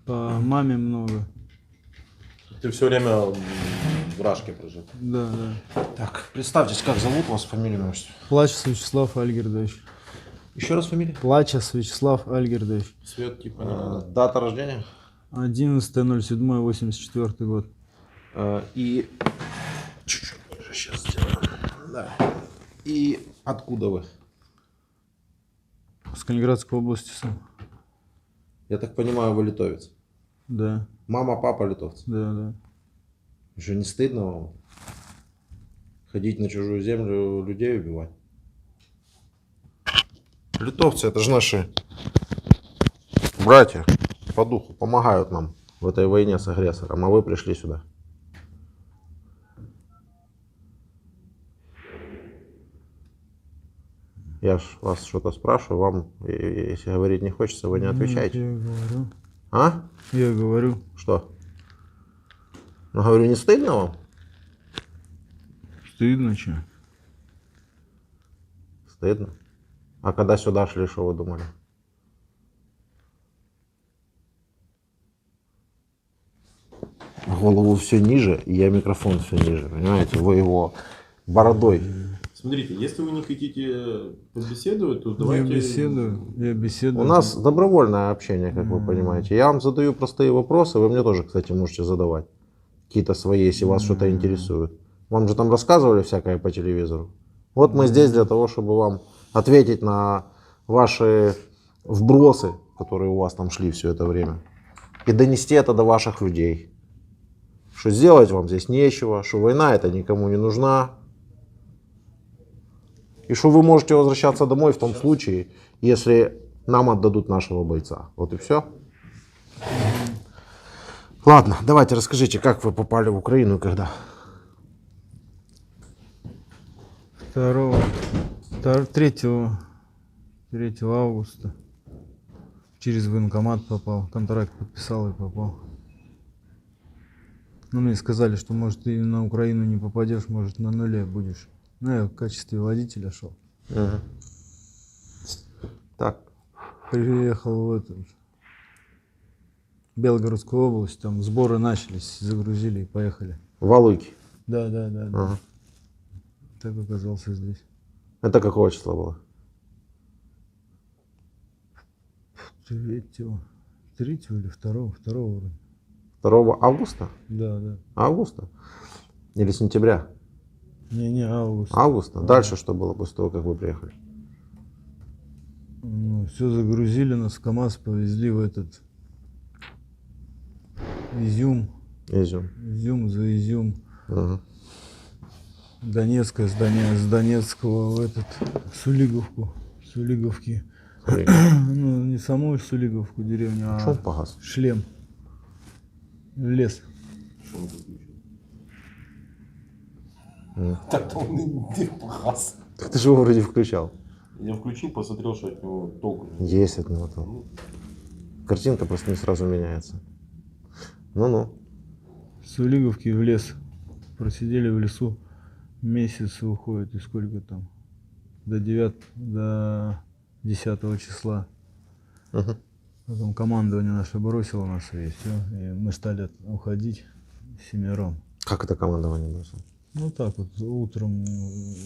По маме много. Ты все время в Рашке прожил? Да. Так, представьтесь, как зовут вас, фамилию можете? Плачес Вячеслав Альгердович. Еще раз фамилия? Плачес Вячеслав Альгердович. Свет типа не надо. Дата рождения? 11.07.84 год. И... Чуть-чуть ниже сейчас сделаем. Да. И откуда вы? С Калининградской области сам. Я так понимаю, вы литовец. Да. Мама, папа литовцы. Да. Еще не стыдно вам ходить на чужую землю, людей убивать? Литовцы, это же наши братья по духу, помогают нам в этой войне с агрессором, а вы пришли сюда. Я ж вас что-то спрашиваю, вам, если говорить не хочется, вы не отвечаете. Я говорю. А? Я говорю. Что? Ну, говорю, не стыдно вам? Стыдно, че? Стыдно. А когда сюда шли, что вы думали? Голову все ниже, и я микрофон все ниже, понимаете? Вы его бородой. Смотрите, если вы не хотите побеседовать, то давайте... Я беседую. У нас добровольное общение, как вы понимаете. Я вам задаю простые вопросы, вы мне тоже, кстати, можете задавать. Какие-то свои, если вас что-то интересует. Вам же там рассказывали всякое по телевизору. Вот мы здесь для того, чтобы вам ответить на ваши вбросы, которые у вас там шли все это время. И донести это до ваших людей. Что сделать вам здесь нечего, что война это никому не нужна. И что вы можете возвращаться домой в том случае, если нам отдадут нашего бойца. Вот и все. Ладно, давайте расскажите, как вы попали в Украину и когда? 3 августа через военкомат попал, контракт подписал и попал. Ну, мне сказали, что может ты на Украину не попадешь, может на нуле будешь. Ну, я в качестве водителя шел. Угу. Так. Приехал в Белгородскую область, там сборы начались, загрузили и поехали. Валуйки. Да. Ага. Так оказался здесь. Это какого числа было? 3 или 2 вроде. 2 августа? Да. Августа? Или сентября? Не август. Августа? Дальше что было после того, как вы приехали? Ну, все загрузили нас в КамАЗ, повезли в этот Изюм. Изюм. За Изюм. Ага. Донецкая, с Донецкого в Сулиговку. Сулиговки. Ну, не саму Сулиговку деревню, а Шум погас. Шлем. Лес. Так-то он и погас. Так ты же его вроде включал. Я включил, посмотрел, что от него толку. Есть от него толк. Картинка просто не сразу меняется. Ну-ну. В Сулиговке в лес. Просидели в лесу. Месяц уходит, и сколько там? До 10 числа. Угу. Потом командование наше бросило нас, и все. И мы стали уходить 7. Как это командование бросило? Ну так вот, утром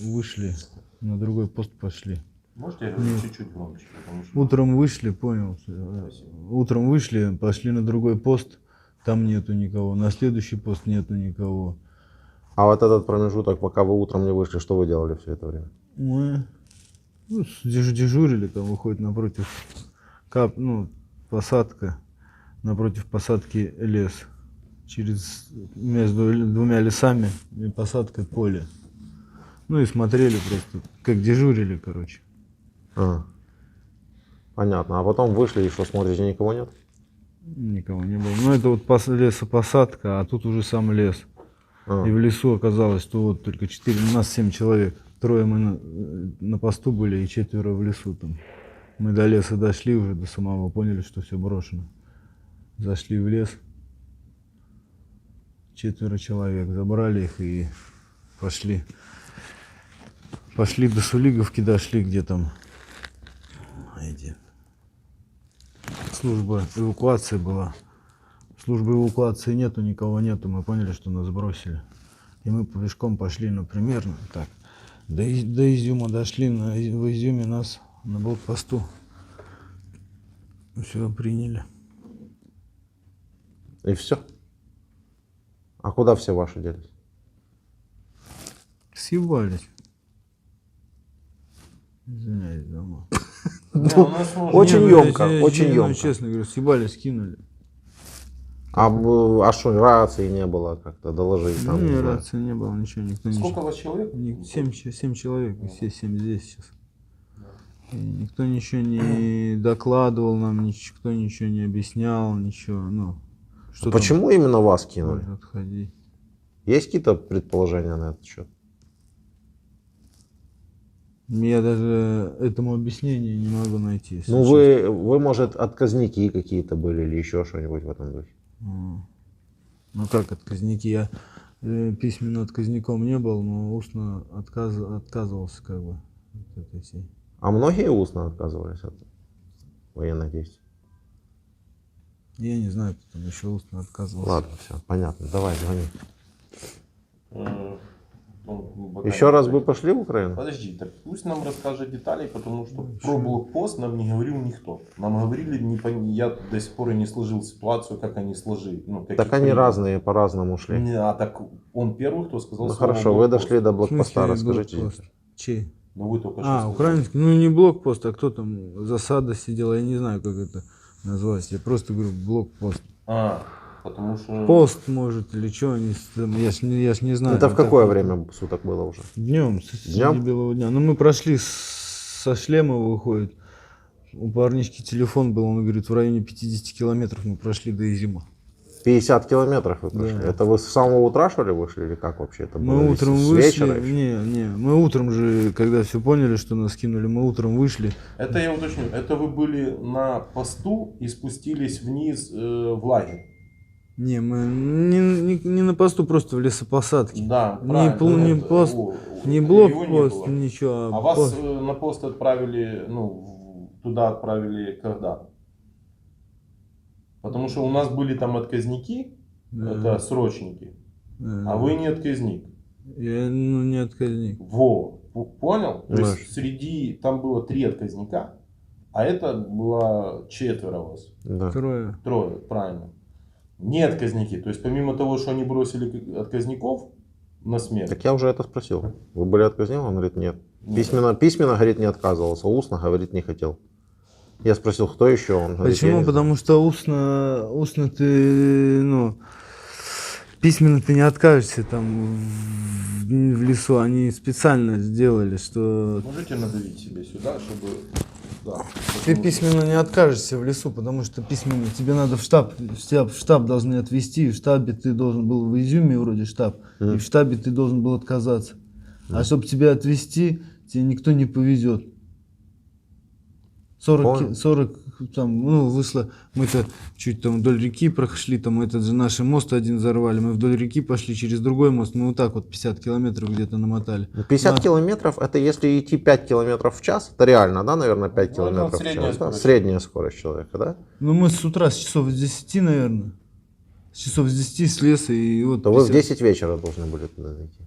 вышли, на другой пост пошли. Можете чуть-чуть громче? Потому что... Утром вышли, понял. Утром вышли, пошли на другой пост, там нету никого. На следующий пост нету никого. А вот этот промежуток, пока вы утром не вышли, что вы делали все это время? Мы дежурили, там выходит напротив посадка, напротив посадки лес. Между 2 лесами и посадкой поле. Ну и смотрели просто, как дежурили, короче. Ага. Понятно. А потом вышли и что, смотрите, никого нет? Никого не было. Ну это вот лесопосадка, а тут уже сам лес. А. И в лесу оказалось, что вот только 4, у нас 7 человек. 3 мы на посту были и 4 в лесу там. Мы до леса дошли уже, до самого, поняли, что все брошено. Зашли в лес. 4 человек. Забрали их и пошли. Пошли до Сулиговки, дошли, где там служба эвакуации была. службы эвакуации нету, никого нету, мы поняли, что нас бросили. И мы пешком пошли, ну, примерно так. До Изюма дошли, в Изюме нас на блокпосту все приняли. И все. А куда все ваши делись? Съебались. Извиняюсь, дома. Очень емко, очень Ну, емко. честно говорю, съебались, кинули. А что, рации не было как-то доложить? Ну, Там, не не, знаю. рации не было, ничего, никто Сколько ничего. вас человек? 7 человек, все 7 здесь сейчас. И никто ничего не докладывал нам, никто ничего не объяснял, ничего, ну. Что там? Почему именно вас кинули? Ой, отходи. Есть какие-то предположения на этот счет? Я даже этому объяснения не могу найти. Если Ну, честно. вы, может, отказники какие-то были или еще что-нибудь в этом духе? Ну как отказники? Я письменно отказником не был, но устно отказывался как бы от этой всей. А многие устно отказывались от военных действий? Я не знаю, кто там еще устно отказывался. Ладно, все, понятно. Давай, звони. Пока Еще не раз говорит. бы пошли в Украину? Подожди, так пусть нам расскажет детали, потому что про блокпост нам не говорил никто. Нам говорили, я до сих пор и не сложил ситуацию, как они сложили. Ну, каких Так они приняли. разные, по-разному шли. А так он первый, кто сказал Ну слово хорошо, вы блокпост. дошли до В блокпоста, смысле расскажите. блокпост? Чей? Ну вы только что сказали. Украинский, ну не блокпост, а кто там, засада сидела, я не знаю, как это назвать. Я просто говорю блокпост. Потому что... Пост, может, или что, я ж не знаю. Это в Вот какое так. время суток было уже? Днем, Днем? среди белого дня. Ну, мы прошли со шлема, выходит. У парнишки телефон был, он говорит, в районе 50 километров мы прошли до Изюма. 50 километров вы прошли. Да. Это вы с самого утра, что ли, вышли? Или как вообще это было? Мы Или утром с вышли, вечера еще? не, мы утром же, когда все поняли, что нас кинули, мы утром вышли. Это я уточню. Это вы были на посту и спустились вниз в лагерь? Не, мы не на посту, просто в лесопосадке. Да, Не, правильно. не Это- пост, его не не блокпост, было. ничего. А вас пост. на пост отправили, туда отправили когда? Потому что у нас были там отказники, Да. это срочники, а вы не отказник. Я, не отказник. Понял? То Да. есть там было 3 отказника, а это было 4 вас. Да. Трое. 3, правильно. Не отказники. То есть помимо того, что они бросили отказников на смерть. Так я уже это спросил. Вы были отказнены? Он говорит, нет. Нет. Письменно, говорит, не отказывался. Устно, говорит, не хотел. Я спросил, кто еще? Он говорит, я Почему? не знаю. Потому что устно ты, письменно ты не откажешься там в лесу. Они специально сделали, что Можете надавить себе сюда, чтобы... Да. ты Потому что- письменно не откажешься в лесу, потому что письменно тебе надо в штаб, тебя в штаб должны отвезти, в штабе ты должен был в Изюме вроде штаб, и в штабе ты должен был отказаться. А чтобы тебя отвезти, тебе никто не повезет. 40 там, вышло, мы-то чуть там вдоль реки прошли, там этот же наш мост один взорвали, мы вдоль реки пошли через другой мост, мы вот так вот 50 километров где-то намотали. 50 Да. километров, это если идти 5 километров в час, это реально, да, наверное, 5 это километров в средняя час? Да? скорость. Средняя скорость человека, да? Ну мы с утра, с часов с 10, наверное, с часов с 10 с леса и вот То вы в 50. 10 вечера должны были туда зайти.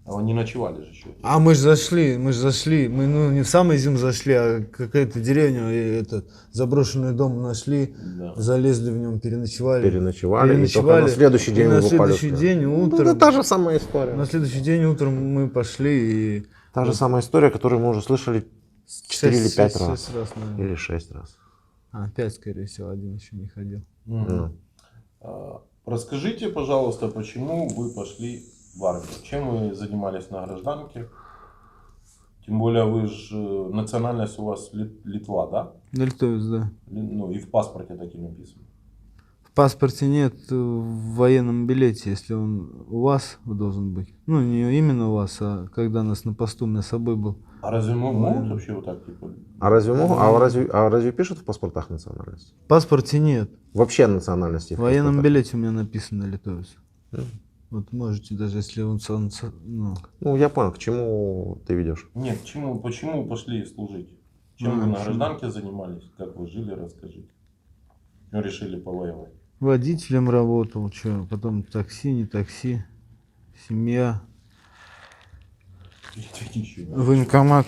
А вы не ночевали же еще. А мы же зашли, мы не в самый Изюм зашли, а какая-то деревня, и этот заброшенный дом нашли, Да. залезли в нем, переночевали. Переночевали, и только на следующий день и на вы попали в следующий плен. день Ну, утром, это та же самая история. на следующий день утром мы пошли и Та же самая история, которую мы уже слышали 4 или 5 раз. 6 раз, наверное. Или 6 раз. 5, скорее всего, один еще не ходил. Ну. Расскажите, пожалуйста, почему вы пошли в армию? Чем вы занимались на гражданке? Тем более вы же национальность у вас Литва, да? Литовец, да. И в паспорте так и написано. В паспорте нет, в военном билете, если он у вас должен быть. Ну, не именно у вас, а когда нас на посту, у меня с собой был. А разве могут вообще вот так, типа? А разве могут? А разве пишут в паспортах национальность? В паспорте нет. Вообще национальности В военном паспортах? билете у меня написано литовец. Вот можете, даже если он... Ну, я понял, к чему ты ведешь. Нет, почему пошли служить? Чем вы на гражданке занимались? Как вы жили, расскажите. Почему решили повоевать? Водителем работал, что, потом такси, не такси, семья, военкомат.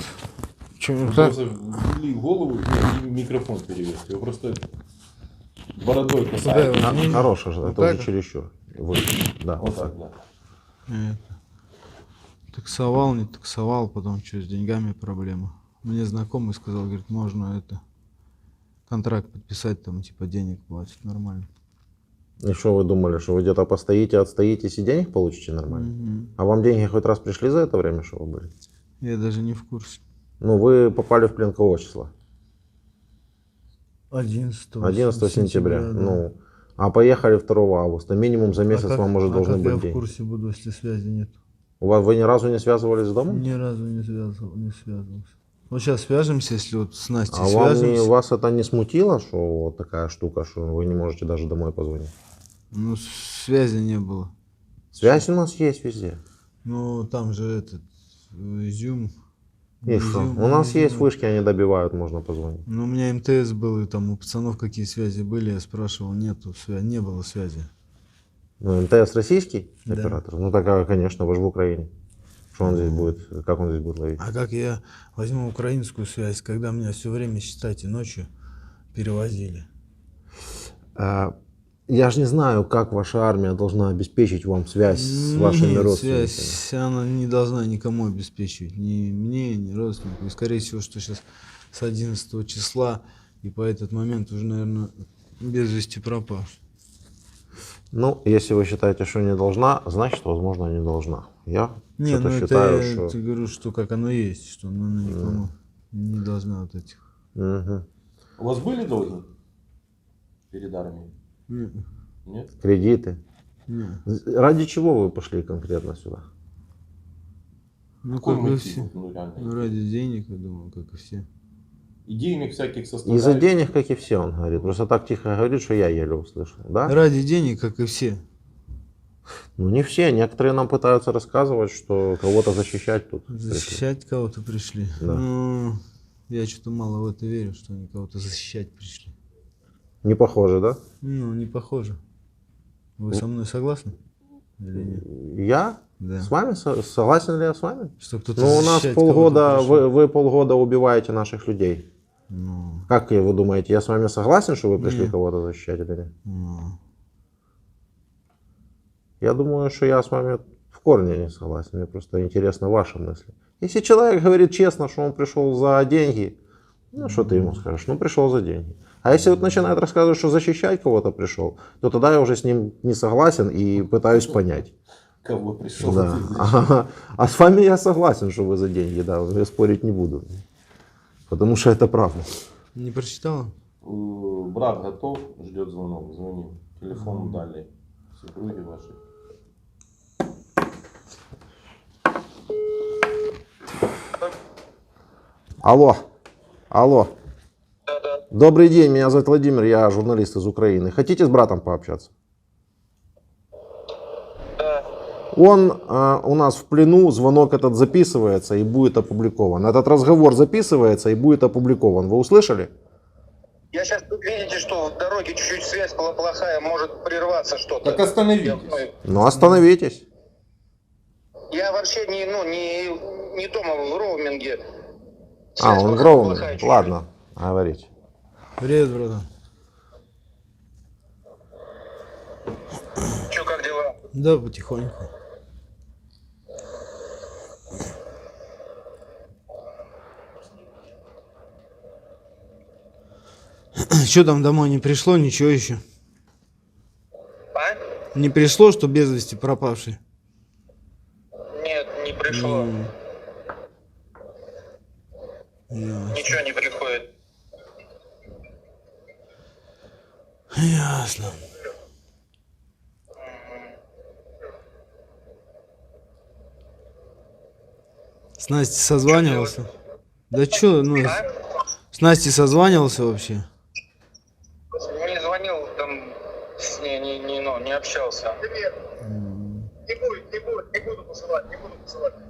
Чё, Вы так? просто ввели голову, и микрофон перевес. Вы просто бородой касаетесь. Да, вот. Хорошо же, Вот это так? уже чересчур. Вот, да, Вот так, да. Это. Таксовал, не таксовал, потом что, с деньгами проблема. Мне знакомый сказал, говорит, можно это контракт подписать, там типа денег платят нормально. И что вы думали, что вы где-то постоите, отстоитесь и денег получите нормально? Мгм. А вам деньги хоть раз пришли за это время, что вы были? Я даже не в курсе. Ну, вы попали в плен какого числа? 11 11 сентября. да. Ну, а поехали 2 августа. Минимум за месяц вам уже должны как быть я в деньги. курсе буду, если связи нет? Вы ни разу не связывались с домом? Ни разу не связывался. Вот сейчас свяжемся, если вот с Настей А вам свяжемся. вас это не смутило, что вот такая штука, что вы не можете даже домой позвонить? Ну, связи не было. Связь у нас есть везде. Ну, там же этот изюм. И что? Изюм, У нас изюм. есть вышки, они добивают, можно позвонить. Ну, у меня МТС был, и там у пацанов какие связи были, я спрашивал, нету связи, не было связи. Ну, МТС российский Да. оператор? Ну, так, конечно, вы же в Украине. Что он здесь будет, как он здесь будет ловить? А как я возьму украинскую связь, когда меня все время, считайте, ночью перевозили? Я же не знаю, как ваша армия должна обеспечить вам связь с вашими Нет, родственниками. связь, она не должна никому обеспечивать, ни мне, ни родственнику. И, скорее всего, что сейчас с 11 числа, и по этот момент уже, наверное, без вести пропал. Ну, если вы считаете, что не должна, значит, возможно, не должна. Я Не, что-то ну считаю, это что... я говорю, что как оно есть, что она никому не должна вот этих. Мгм. У вас были долги перед армией? Не, Нет? Кредиты. не. Ради чего вы пошли конкретно сюда? Ну, Какой как и мотив? все. Ну, реально. Ну, ради денег, я думаю, как и все. Идейных всяких Из-за составляющих. денег, как и все, он говорит. Просто так тихо говорит, что я еле услышал. Да? Ради денег, как и все. Ну, не все. Некоторые нам пытаются рассказывать, что кого-то защищать тут. пришли. Защищать кого-то пришли. Да. Ну, я что-то мало в это верю, что они кого-то защищать пришли. Не похоже, да? Ну, не похоже. Вы со мной согласны? Или нет? Я? Да. С вами? Согласен ли я с вами? Что кто-то Ну, у нас защищать полгода, кого-то пришел. вы полгода убиваете наших людей. Ну, Как вы думаете, я с вами согласен, что вы пришли Нет. кого-то защищать или нет? ну. Я думаю, что я с вами в корне не согласен. Мне просто интересны ваши мысли. Если человек говорит честно, что он пришел за деньги, ну, что ты ему скажешь? Ну, пришел за деньги. А если вот начинает рассказывать, что защищать кого-то пришел, то тогда я уже с ним не согласен и пытаюсь понять. Кого пришел? Да. А с вами я согласен, что вы за деньги, да, я спорить не буду. Потому что это правда. Не прочитала? Брат готов, ждет звонок. Звоним. Телефон дали супруги вашей. Алло. Алло. Добрый день, меня зовут Владимир, я журналист из Украины. Хотите с братом пообщаться? Он у нас в плену, звонок этот записывается и будет опубликован. Этот разговор записывается и будет опубликован. Вы услышали? Я сейчас, тут видите, что в дороге чуть-чуть связь была плохая, может прерваться что-то. Так остановитесь. Ну остановитесь. Я вообще не дома в роуминге. А, Связь он в плохая роуминге. чуть-чуть. Ладно, говорите. Привет, братан. Че, как дела? Да, потихоньку. Что там домой не пришло? Ничего еще. А? Не пришло, что без вести пропавший? Нет, не пришло. Ясно. Ничего не приходит. Ясно. С Настей созванивался? Да чё, ну, А? с Настей созванивался вообще? Не звонил, там не общался. Не буду посылать.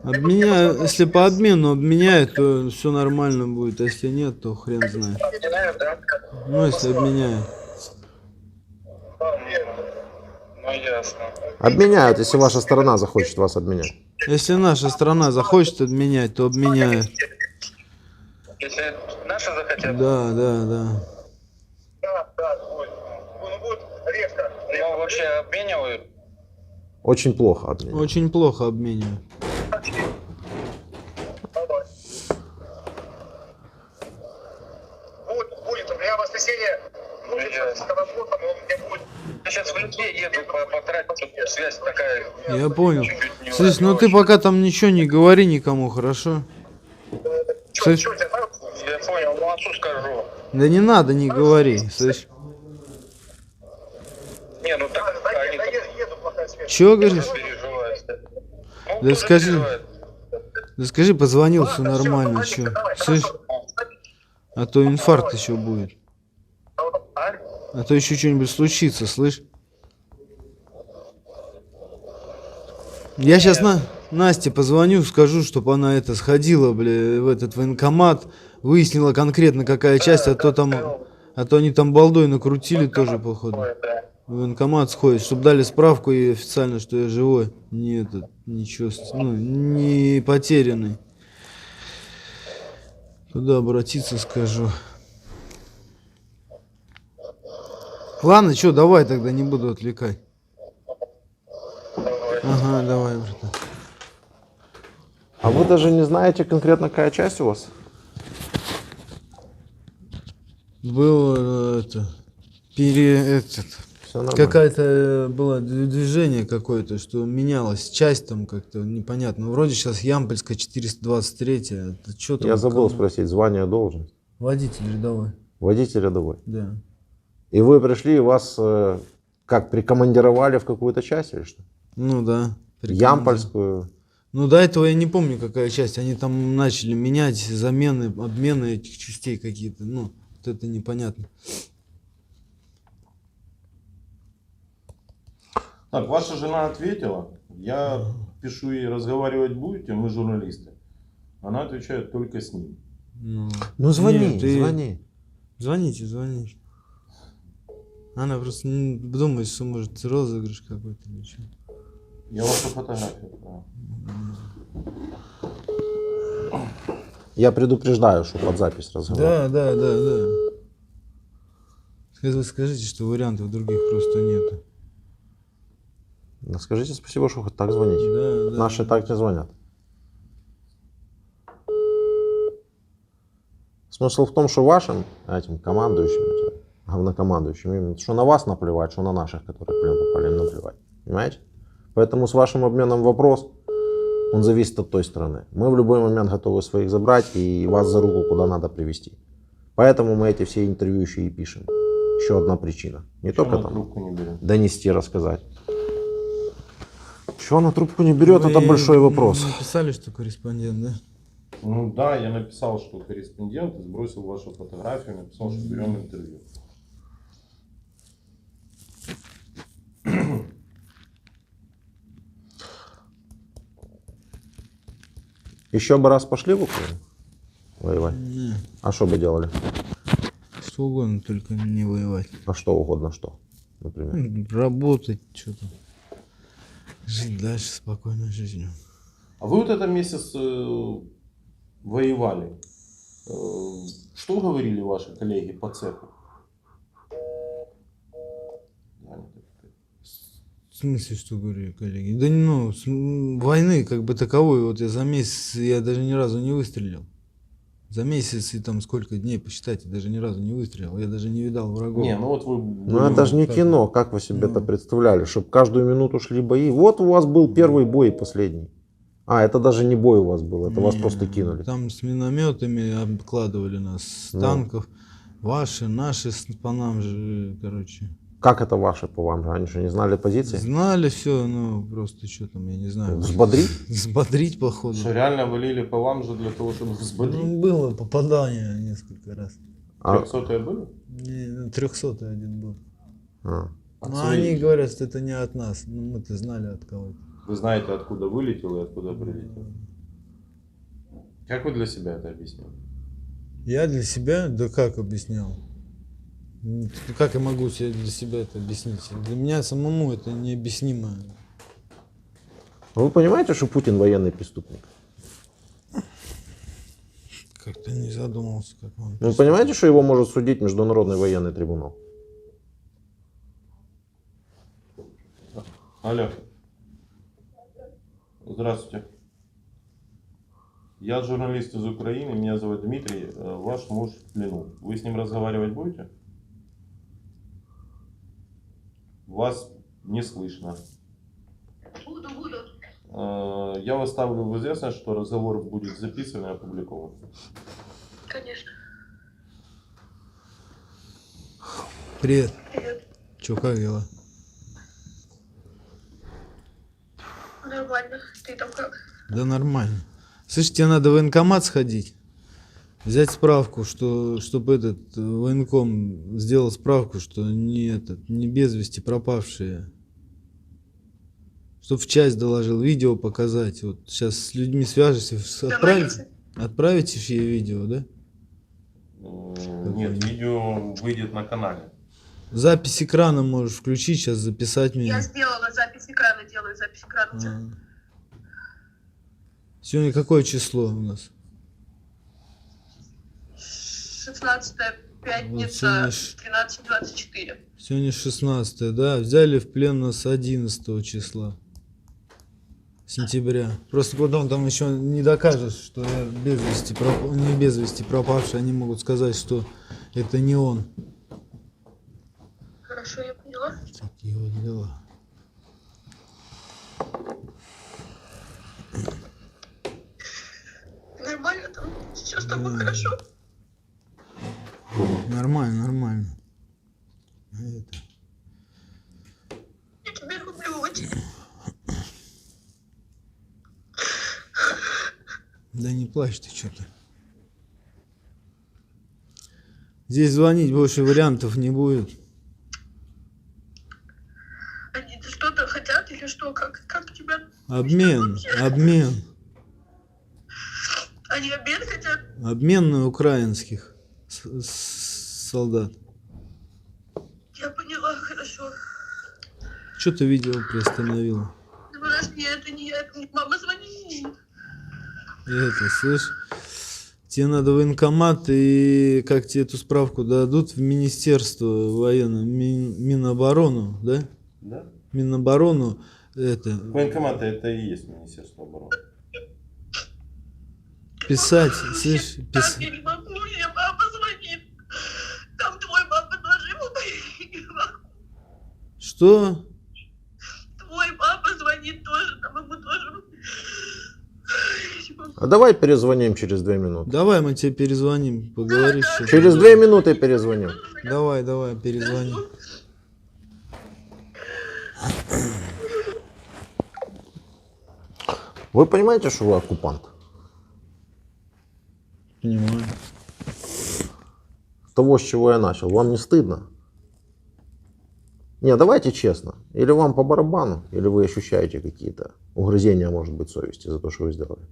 Обменяю, если по обмену обменяют, то все нормально будет, а если нет, то хрен знает. Обменяют, да? Ну, если обменяют. Ну, ясно. Обменяют, если ваша сторона захочет вас обменять. Если наша страна захочет обменять, то обменяет. Если наши захотят, Да, да, да. да, будет резко. Ну, вообще обменивают. Очень плохо обменяют. Очень плохо обменивают. Будет. У меня в воскресенье будет с вопросом, у меня будет. Я сейчас в Литве еду потратить, тут связь такая. Я понял. Чуть-чуть не Слышь, ну ты очень. пока там ничего не говори никому, хорошо? Слышь, Я понял, ну отцу скажу. да не надо, не говори, слышь. Не, ну так, они еду пока связь. Чего говоришь? Переживают. Ну, Да тоже скажи. переживают. Да скажи, позвонил, все нормально, чё? Слышь, а то инфаркт еще будет. А то еще что-нибудь случится, слышь? Я сейчас Насте позвоню, скажу, чтобы она это сходила, бля, в этот военкомат, выяснила конкретно какая часть, а то они там балдой накрутили тоже, походу. В военкомат сходит, чтобы дали справку и официально, что я живой. Не этот, ничего, ну, не потерянный. Туда обратиться скажу. Ладно, что, давай тогда, не буду отвлекать. Ага, давай, братан. А вы даже не знаете конкретно, какая часть у вас? Было это, Все нормально. какая-то было движение какое-то, что менялась часть там как-то непонятно. Вроде сейчас Ямпольская 423, это что там? Я забыл кому? спросить, звание должен. Водитель рядовой, Водитель рядовой. да. И вы пришли, и вас как, прикомандировали в какую-то часть или что? Ну да. Ямпольскую. Ну до этого я не помню какая часть. Они там начали менять замены, обмены этих частей какие-то. Ну, вот это непонятно. Так, ваша жена ответила. Я пишу ей, разговаривать будете, мы журналисты. Она отвечает только с ним. Ну звони, Нет, ты- звони. Звоните. Она просто думает, что может розыгрыш какой-то или что. Я вашу фотографию отправил. Я предупреждаю, что под запись разговора. Да. Вы скажите, что вариантов других просто нет. Да скажите спасибо, что хоть так звоните. Да. Наши так не звонят. Смысл в том, что вашим, этим командующим, главнокомандующим, именно, что на вас наплевать, что на наших, которые в плен попали, наплевать. Понимаете? Поэтому с вашим обменом вопрос, он зависит от той стороны. Мы в любой момент готовы своих забрать и вас за руку куда надо привести. Поэтому мы эти все интервью еще и пишем. Еще одна причина. Не Почему только она там трубку не берет? донести, рассказать. Чего она трубку не берет, это большой вопрос. Написали, что корреспондент, да? Ну да, я написал, что корреспондент, сбросил вашу фотографию, написал, что берем интервью. Еще бы раз пошли в Украину воевать? Не, А что бы делали? что угодно, только не воевать. А что угодно, что, например? Работать, что-то. Жить дальше спокойной жизнью. А вы вот этот месяц воевали. Что говорили ваши коллеги по цеху? В смысле, что говорю, коллеги? Да ну, войны как бы таковой, вот я за месяц, я даже ни разу не выстрелил. За месяц и там сколько дней, посчитайте, даже ни разу не выстрелил. Я даже не видал врагов. Не, ну вот вы... Ну это же не как кино, как вы себе это Ну. представляли, чтобы каждую минуту шли бои. Вот у вас был первый бой и последний. А, это даже не бой у вас был, это вас Не, просто кинули. Там с минометами обкладывали нас, с Ну. танков. Ваши, наши по нам же, короче. Как это ваши по вам же? Они что, не знали позиции? Знали все, ну просто что там, я не знаю. Взбодрить? Взбодрить, походу. Что реально валили по вам же для того, чтобы взбодрить? Ну, было попадание несколько раз. А, 300-е были? 300 один был. а. От Ну, своих. они говорят, что это не от нас. Ну, мы-то знали от кого-то. Вы знаете, откуда вылетел и откуда прилетел. Как вы для себя это объяснили? Я для себя, да как объяснял? Ну, как я могу себе для себя это объяснить? Для меня самому это необъяснимо. Вы понимаете, что Путин военный преступник? Как-то не задумывался, как он. Вы понимаете, что его может судить Международный военный трибунал? Алло. Здравствуйте. Я журналист из Украины, меня зовут Дмитрий, ваш муж в плену. Вы с ним разговаривать будете? Вас не слышно. Буду. Я вас ставлю в известность, что разговор будет записан и опубликован. Конечно. Привет. Привет. Че, как дела? Нормально. Ты там как? Да нормально. Слышь, тебе надо в военкомат сходить. Взять справку, чтобы этот военком сделал справку, что не без вести пропавшие. Чтоб в часть доложил, видео показать. Вот сейчас с людьми свяжешься, отправите ей видео, да? Нет, видео выйдет на канале. Запись экрана можешь включить, сейчас записать меня. Я сделала запись экрана, делаю запись экрана. у тебя. Сегодня какое число у нас? 16-я пятница, Вот сегодня 13:24. Сегодня 16, да? Взяли в плен нас 11 числа. Сентября. Просто потом там еще не докажешь, что я не без вести пропавший. Они могут сказать, что это не он. Хорошо, я поняла. Такие вот дела. Нормально там? Все с тобой Да. хорошо? Нормально. Это. Я тебя люблю очень. Да не плачь ты что-то. Здесь звонить больше вариантов не будет. Они что-то хотят или что? Как тебя? Обмен. Они обед хотят? Обмен на украинских солдат. Я поняла, хорошо. Что ты видео приостановила? Ну, подожди, это не я, это мама звонит. Это, слышь, тебе надо в военкомат, и как тебе эту справку дадут в Министерство военное, Миноборону, да? Да? Миноборону, это, Военкоматы это и есть Министерство обороны. писать, слышь, Так, я не могу, мне папа звонит. Там твой папа тоже ему поехал. Что? Твой папа звонит тоже, там ему тоже. А давай перезвоним через 2 минуты. Давай мы тебе перезвоним, поговоришь. Да, что-то. Через 2 минуты перезвоним. Давай, перезвоним. Вы понимаете, что вы оккупант? Понимаю. С того, с чего я начал. Вам не стыдно? Не, давайте честно. Или вам по барабану, или вы ощущаете какие-то угрызения, может быть, совести за то, что вы сделали.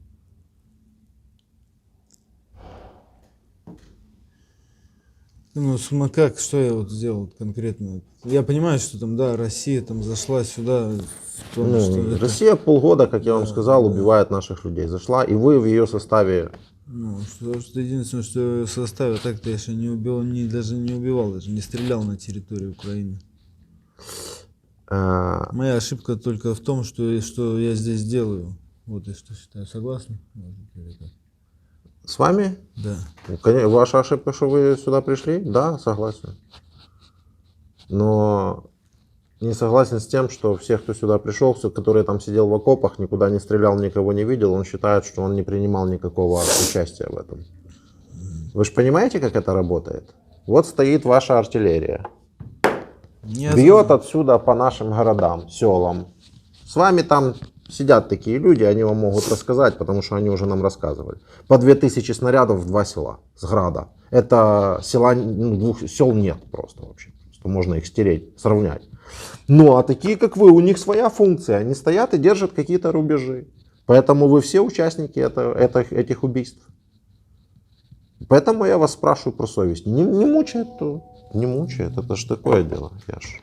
Ну, как, что я вот сделал конкретно? Я понимаю, что там, да, Россия там зашла сюда, в том, Ну, что это, Россия полгода, как я вам сказал, убивает наших людей. Зашла, и вы в ее составе. ну, что единственное, что в составе, а так-то я еще не убивал, даже не стрелял на территории Украины. Моя ошибка только в том, что я здесь делаю. Вот и что считаю. Согласны? С вами? Да. Ну, конечно, ваша ошибка, что вы сюда пришли? Да, согласен. Но не согласен с тем, что все, кто сюда пришел, который там сидел в окопах, никуда не стрелял, никого не видел, он считает, что он не принимал никакого участия в этом. Вы же понимаете, как это работает? Вот стоит ваша артиллерия. Бьет отсюда по нашим городам, селам. С вами там сидят такие люди, они вам могут рассказать, потому что они уже нам рассказывали. По 2000 снарядов в 2 села с града. Это села, 2 сел нет просто вообще. Просто можно их стереть, сравнять. Ну а такие, как вы, у них своя функция. Они стоят и держат какие-то рубежи. Поэтому вы все участники этих убийств. Поэтому я вас спрашиваю про совесть. Не мучает то. не мучает, это ж такое дело. Я ж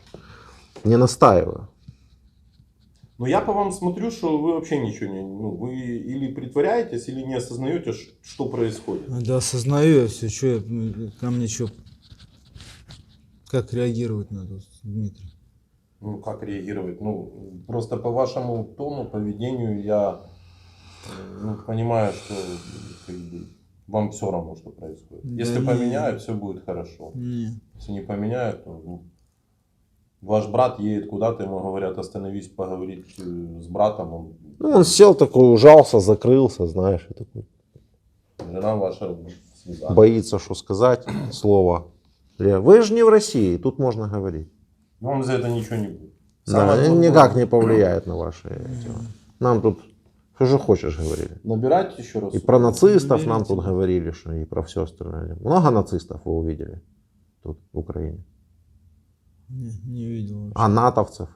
не настаиваю. Но я по вам смотрю, что вы вообще ничего не... Ну, вы или притворяетесь, или не осознаете, что происходит. Да осознаю я все, что ко мне что, как реагировать надо, Дмитрий? Ну, как реагировать? Ну, просто по вашему тону, поведению я понимаю, что как бы, вам все равно, что происходит. Да Если не. поменяют, все будет хорошо. Не. Если не поменяют, то ваш брат едет куда-то, ему говорят, остановись, поговорить с братом. Ну, он сел такой, ужался, закрылся, знаешь, и такой. Жена ваша слеза. Боится, что сказать слово. Вы же не в России, тут можно говорить. Вам за это ничего не будет. Да, Самое никак главное, не повлияет на ваши дела. Нам тут, что же хочешь, говорили. Набирать еще раз. И про нацистов нам тут говорили, что и про все остальное. Много нацистов вы увидели тут, в Украине? Не видел вообще. А натовцев?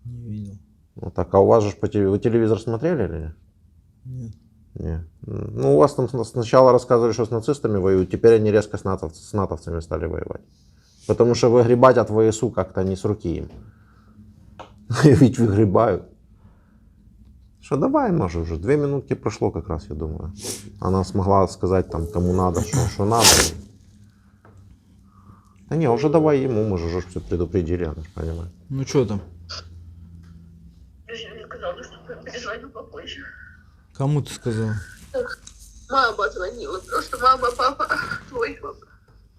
Не видел. Ну так, а у вас же по телевизору... Вы телевизор смотрели или нет? Нет. Нет. Ну, у вас там сначала рассказывали, что с нацистами воюют, теперь они резко с натовцами стали воевать. Потому что выгребать от ВСУ как-то не с руки им. Ведь выгребают. Что давай, может, уже 2 минутки прошло как раз, я думаю. Она смогла сказать там, кому надо, что надо. Да не, уже давай ему, мы же уже все предупредили, она же понимает. Ну что там? Я сказала, что перезвоню попозже. Кому ты сказал? Мама звонила, просто мама, папа, твой папа.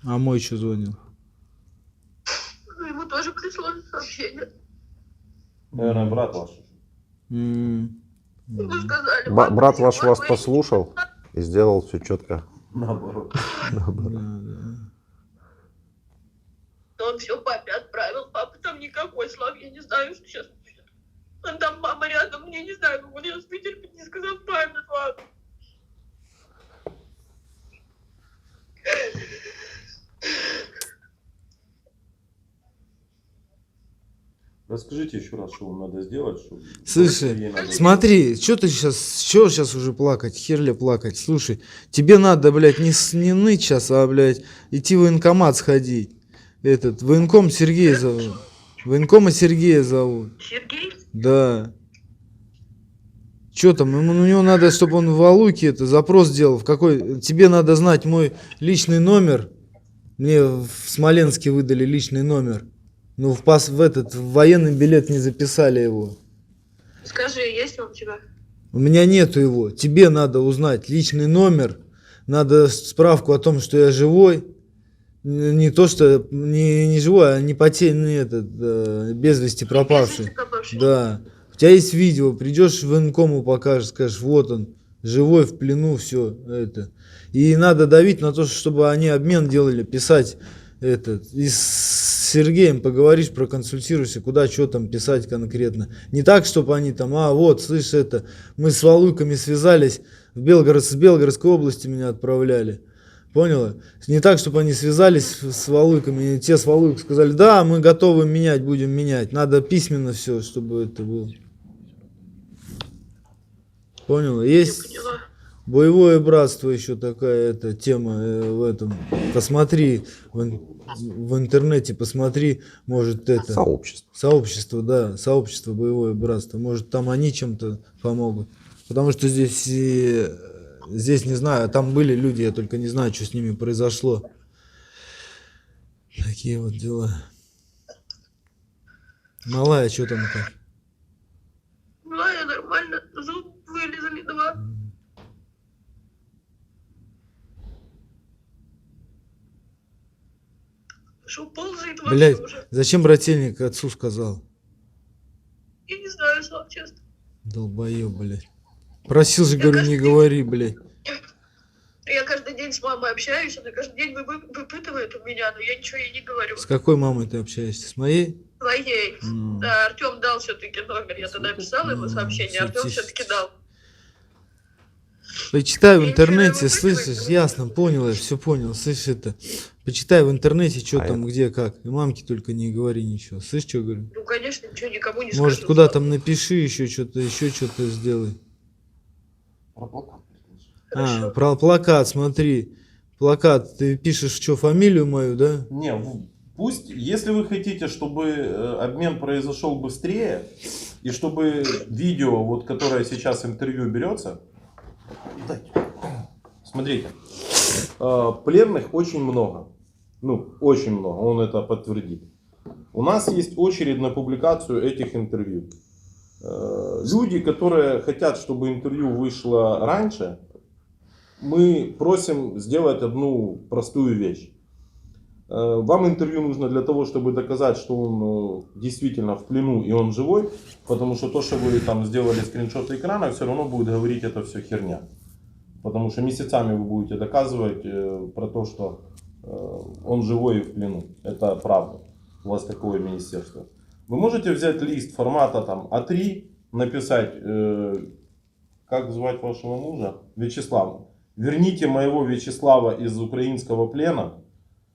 А мой что звонил? Ну, ему тоже пришло сообщение. Наверное, брат ваш. Ему сказали, Брат мама, ваш вас твои- послушал и сделал все четко. Наоборот. Да. Он все папе отправил, папа там никакой, Слав, я не знаю, что сейчас будет. Он там, мама рядом, мне не знаю, как он ее вытерпеть, не сказал папе, Слав. Расскажите еще раз, что вам надо сделать, чтобы... Слушай, ей надо- смотри, что сейчас уже плакать, херля плакать. Слушай, тебе надо, блядь, не ныть сейчас, а, блядь, идти в военкомат сходить. Этот, военком Сергея зовут. Военкома Сергея зовут. Сергей? Да. Что там, у него надо, чтобы он в Алуке это запрос сделал. В какой? Тебе надо знать мой личный номер. Мне в Смоленске выдали личный номер. Ну, в военный билет не записали его. Скажи, есть он у тебя? У меня нету его. Тебе надо узнать личный номер. Надо справку о том, что я живой. Не то, что не живой, а не потерянный без вести пропавший. Без вести пропавший. Да. У тебя есть видео, придешь в военкому, покажешь, скажешь, вот он, живой, в плену, все это. И надо давить на то, чтобы они обмен делали, писать этот. И с Сергеем поговоришь, проконсультируешься, куда, что там писать конкретно. Не так, чтобы они там, вот, слышь, это, мы с Валуйками связались, с Белгородской области меня отправляли. Поняла? Не так, чтобы они связались с Валуйками, и те с Валуйк сказали, да, мы готовы менять, будем менять. Надо письменно все, чтобы это было. Поняла? Есть Поняла. боевое братство, еще такая тема в этом. Посмотри в интернете, посмотри, может это... Сообщество. Сообщество, да, сообщество боевое братство. Может, там они чем-то помогут. Потому что здесь не знаю, там были люди, я только не знаю, что с ними произошло. Такие вот дела. Малая, что там как? Ну, я нормально, зуб вылезали 2. Что ползает вообще Блять, уже. зачем брательник отцу сказал? Я не знаю, Слав, честно. Долбоёб, блять. Просил же, говорю, не говори, блять. Я каждый день с мамой общаюсь, она каждый день выпытывает у меня, но я ничего ей не говорю. С какой мамой ты общаешься? С моей? Твоей. Ну. Да, Артем дал все-таки номер. Я тогда писала ему сообщение, всё, Артем тише. все-таки дал. Почитай в Я интернете, ничего не слышишь, выпытываю. ясно, понял, я все понял, слышишь это. Почитай в интернете, что А там, где, как. И мамке только не говори ничего. Слышь, что говорю? Ну, конечно, ничего никому не Может, скажу. куда Слав. там напиши еще что-то сделай. Про плакат. Про плакат, смотри. плакат, ты пишешь, что, фамилию мою, да? Не, пусть, если вы хотите, чтобы обмен произошел быстрее, и чтобы видео, вот, которое сейчас интервью берется, смотрите, пленных очень много. Ну, очень много, он это подтвердит. У нас есть очередь на публикацию этих интервью. Люди, которые хотят, чтобы интервью вышло раньше, мы просим сделать одну простую вещь. Вам интервью нужно для того, чтобы доказать, что он действительно в плену и он живой, потому что то, что вы там сделали скриншот экрана, все равно будет говорить, это все херня. Потому что месяцами вы будете доказывать про то, что он живой и в плену. Это правда. У вас такое министерство. Вы можете взять лист формата там А3, написать, как звать вашего мужа? Вячеслав. Верните моего Вячеслава из украинского плена,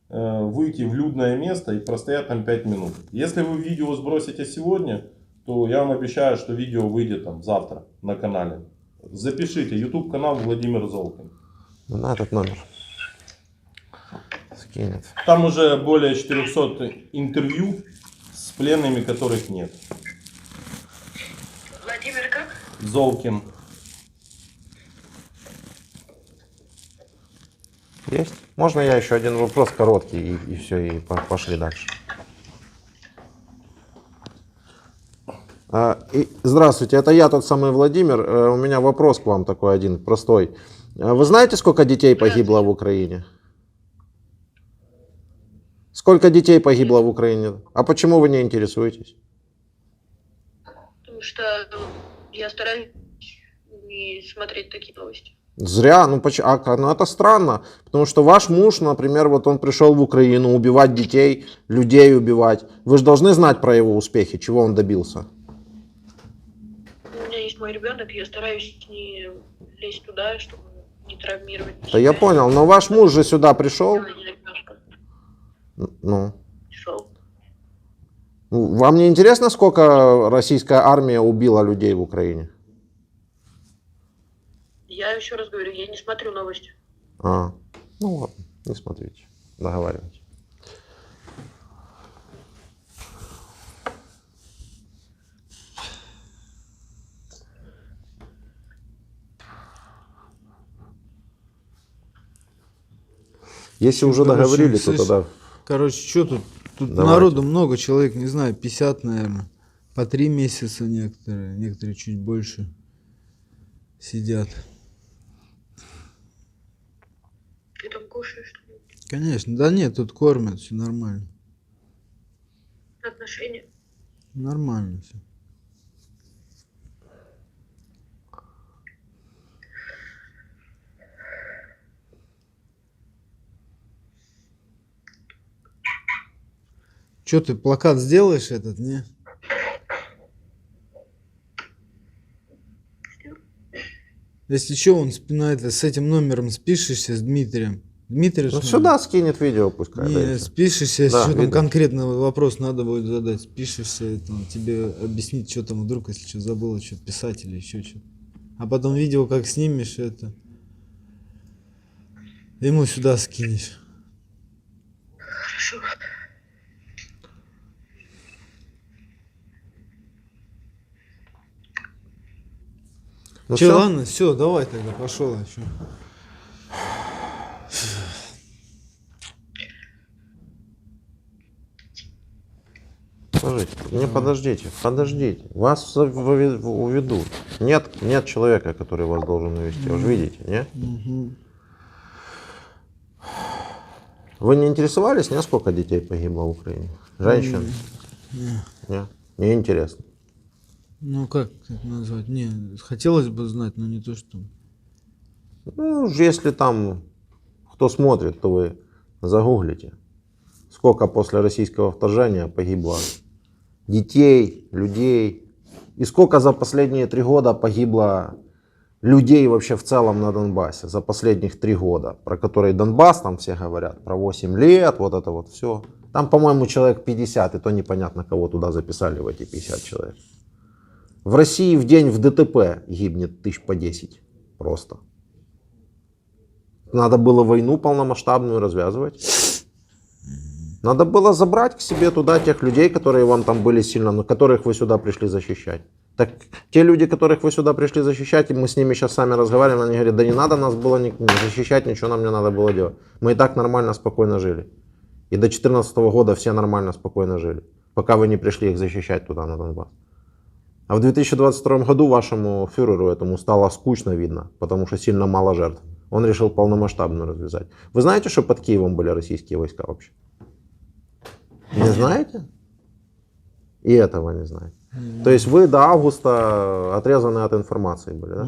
выйти в людное место и простоять там 5 минут. Если вы видео сбросите сегодня, то я вам обещаю, что видео выйдет там завтра на канале. Запишите, YouTube канал Владимир Золкин. На этот номер. Скинет. Там уже более 400 интервью с пленными, которых нет. Владимир как? Золкин. Есть? Можно я еще один вопрос короткий и все, и пошли дальше. Здравствуйте, это я, тот самый Владимир. У меня вопрос к вам такой один, простой. Вы знаете, сколько детей погибло в Украине? Сколько детей погибло в Украине? А почему вы не интересуетесь? Потому что я стараюсь не смотреть такие новости. Зря, ну это странно, потому что ваш муж, например, вот он пришел в Украину убивать детей, людей убивать. Вы же должны знать про его успехи, чего он добился. У меня есть мой ребенок, я стараюсь не лезть туда, чтобы не травмировать. Да я понял, но ваш муж же сюда пришел. Ну. Пришел. Вам не интересно, сколько российская армия убила людей в Украине? Я еще раз говорю, я не смотрю новости. Ну ладно, не смотрите, договаривайтесь. Если уже договорились, то тогда... Короче, что тут? Тут Давайте. народу много, человек, не знаю, 50, наверное. По 3 месяца некоторые чуть больше сидят. Ты там кушаешь что-нибудь? Конечно, да нет, тут кормят, все нормально. Отношения? Нормально все. Че ты плакат сделаешь этот, не? Если что, он с этим номером спишешься с Дмитрием. Дмитрий, Ну, сюда скинет видео, пускай. не, спишешься, Да, что там видно. конкретно вопрос надо будет задать. Спишешься, это, он тебе объяснить, что там вдруг, если что забыла, что писать или еще что-то. А потом видео как снимешь это, ему сюда скинешь. Хорошо. Ну, Че, всё? ладно, все, давай тогда, пошел еще. Подождите. Вас уведут. Нет человека, который вас должен увести. Вы же видите, нет? Угу. Вы не интересовались, сколько детей погибло в Украине? Женщин? Нет? Не интересно. Ну как это назвать? Не, хотелось бы знать, но не то, что... Ну, если там кто смотрит, то вы загуглите. Сколько после российского вторжения погибло детей, людей. И сколько за последние 3 года погибло людей вообще в целом на Донбассе. За последних 3 года. Про которые Донбасс там все говорят. Про 8 лет, вот это вот все. Там, по-моему, человек 50. И то непонятно, кого туда записали в эти 50 человек. В России в день в ДТП гибнет 1000 по 10. Просто. надо было войну полномасштабную развязывать. Надо было забрать к себе туда тех людей, которые вам там были сильно, но которых вы сюда пришли защищать. Так те люди, которых вы сюда пришли защищать, и мы с ними сейчас сами разговариваем, они говорят, да не надо нас было защищать, ничего нам не надо было делать. Мы и так нормально, спокойно жили. И до 2014 года все нормально, спокойно жили, пока вы не пришли их защищать туда, на Донбасс. А в 2022 году вашему фюреру этому стало скучно, видно, потому что сильно мало жертв. Он решил полномасштабную развязать. Вы знаете, что под Киевом были российские войска вообще? Не знаете? И этого не знаете. То есть вы до августа отрезаны от информации были, да?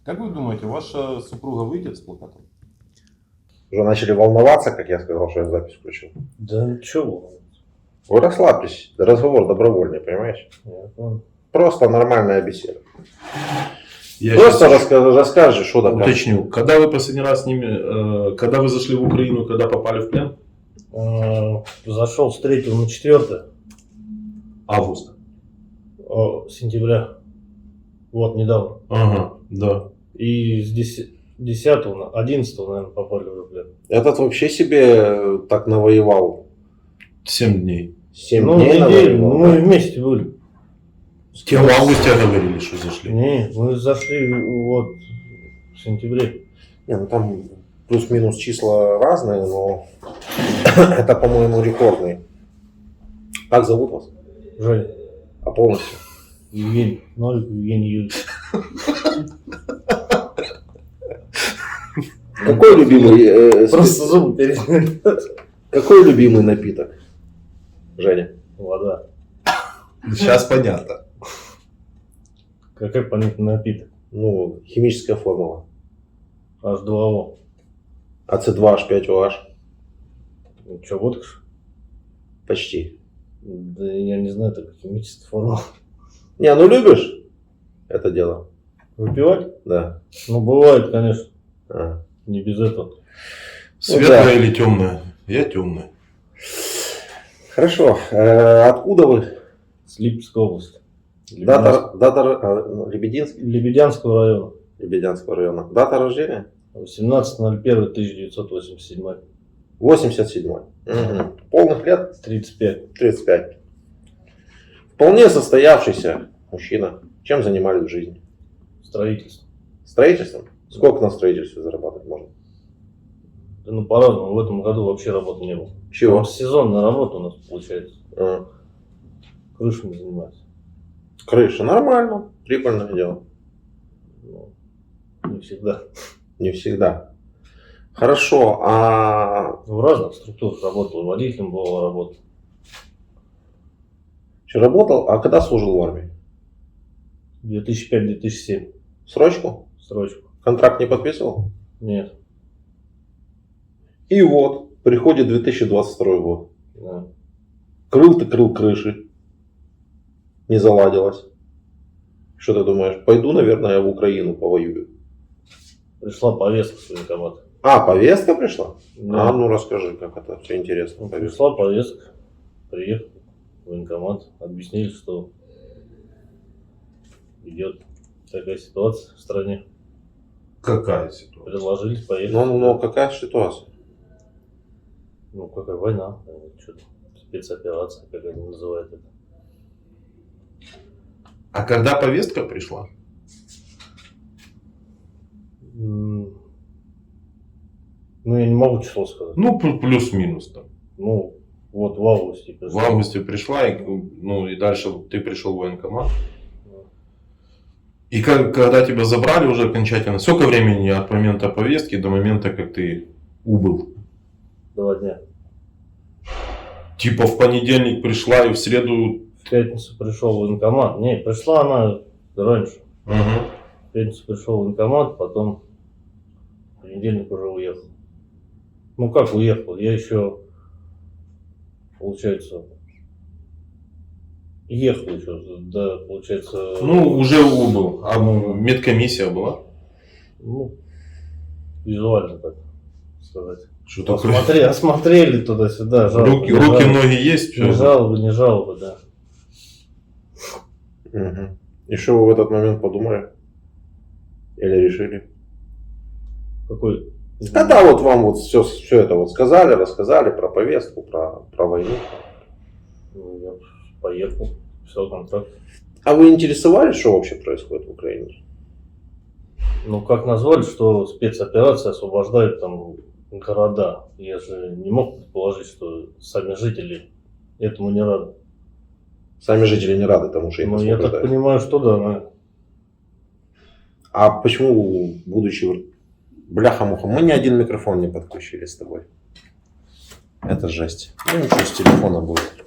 Как вы думаете, ваша супруга выйдет с плакатом? Уже начали волноваться, как я сказал, что я запись включил. Да ничего. Вы расслабьтесь, разговор добровольный, понимаете? Просто нормальная беседа. Я Просто сейчас расскажи, что там. уточню. Когда вы последний раз с ними, когда вы зашли в Украину, когда попали в плен? Зашел с 3 на 4 Августа. сентября. Вот, недавно. Ага, да. И с 10 на 11, наверное, попали в плен. Этот вообще себе так навоевал. 7 дней. 7 Ну, дней неделю, навоевал. мы вместе были. Те в августе говорили, что зашли. Не, мы зашли вот в сентябре. Не, ну там плюс-минус числа разные, но это, по-моему, рекордный. Как зовут вас? Женя, А полностью? Евгений, Новик Евгений Юрьевич. Какой любимый, Просто зубы перед. какой любимый напиток? Женя. Вода. Сейчас понятно. Какой понятный напиток? Ну, химическая формула. H2O. АЦ2H5OH. Ну что, водка? Что ли? Почти. Да я не знаю, такая химическая формула. Не, ну любишь это дело? Выпивать? Да. Ну, бывает, конечно. А. Не без этого. Светлая да. или темная? Я темная. Хорошо. Откуда вы? С Липецкой области. Дата Лебединский? Лебедянского района. Лебедянского района. Дата рождения? 18.01.1987. 87. Угу. Полных лет? 35. 35. Вполне состоявшийся мужчина. Чем занимались в жизни? Строительство. Строительством? Сколько на строительстве зарабатывать можно? Да ну по-разному. В этом году вообще работы не было. Чего? Там сезонная работа у нас получается. А, Крышами занимаюсь. крыша. Нормально. Прибыльное дело. Ну, не всегда. Не всегда. Хорошо. А В разных структурах работал. Водителем был работал. что работал? А когда служил в армии? 2005-2007. Срочку? Строчку. Контракт не подписывал? Нет. И вот, приходит 2022 год. Да. Крыл ты крыл крыши. Не заладилось. Что ты думаешь? Пойду, наверное, я в Украину повоюю. Пришла повестка с военкомата. А, повестка пришла? Да. А, ну расскажи, как это все интересно. Ну, Повестка. пришла повестка. Приехал в военкомат. Объяснили, что идет такая ситуация в стране. Какая ситуация? Предложили поехать. Ну, какая ситуация? Ну, какая война, что-то, спецоперация, как они называют это. А когда повестка пришла? Ну, я не могу число сказать. Ну, плюс-минус там. Ну, вот в августе В пришла. августе пришла, и, ну и дальше ты пришел в военкомат. И когда тебя забрали уже окончательно, сколько времени от момента повестки до момента, как ты убыл? 2 дня. Типа в понедельник пришла и в среду... В пятницу пришел в военкомат. Не, пришла она раньше. Угу. В пятницу пришел в военкомат, потом в понедельник уже уехал. Ну как уехал? Я еще, получается, ехал еще, да, получается. Ну, уже убыл. А медкомиссия была? Ну, визуально так сказать. Что такое? Осмотрели туда-сюда, жалобы. Руки, не жалобы. ноги есть? Не жалобы, не жалобы, да. Угу. И что вы в этот момент подумали? Или решили? Какой? Когда вот вам вот все это вот сказали, рассказали про повестку, про войну. Ну, я поехал, все, контракт. А вы интересовались, что вообще происходит в Украине? Ну, как назвали, что спецоперация освобождает там города. Я же не мог предположить, что сами жители этому не рады. Сами жители не рады тому, что их Ну, я так освобождают. понимаю, что да. А почему, будучи... Бляха-муха, мы ни один микрофон не подключили с тобой. Это жесть. Ну ничего, с телефона будет.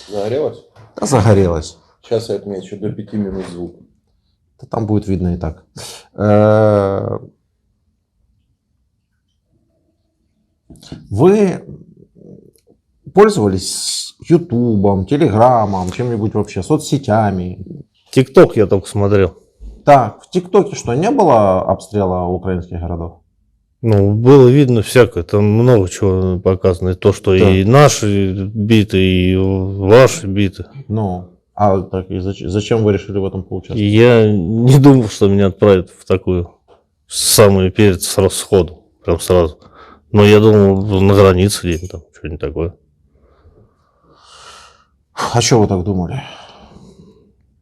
Загорелось? Да загорелось. Сейчас я отмечу до 5 минут звук. Да там будет видно и так. Вы пользовались Ютубом, Телеграмом, чем-нибудь вообще, соцсетями? ТикТок я только смотрел. Так, в ТикТоке что, не было обстрела украинских городов? Ну, было видно всякое, там много чего показано. И то, что Да. и наши биты, и ваши биты. Ну, а так, и зачем вы решили в этом И поучаствовать? я не думал, что меня отправят в такую самую перед сходу, прям сразу. Но я думал, на границе где-нибудь там, что-нибудь такое. А что вы так думали?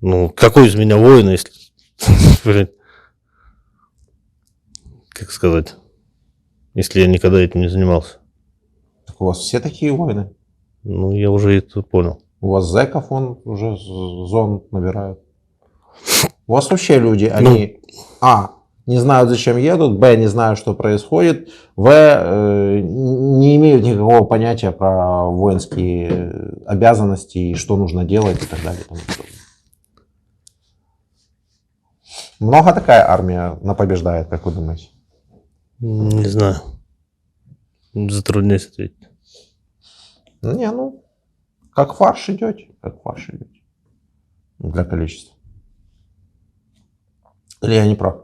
Ну, какой из меня воин, если... блин, как сказать? Если я никогда этим не занимался. Так у вас все такие войны? Ну, я уже это понял. У вас зэков он уже зон набирают. У вас вообще люди, они не знают, зачем едут, не знают, что происходит, не имеют никакого понятия про воинские обязанности и что нужно делать и так далее. И тому подобное. Много такая армия побеждает, как вы думаете? Не знаю. Затрудняюсь ответить. Не, ну, как фарш идете, как фарш идете. Для количества. Или я не прав?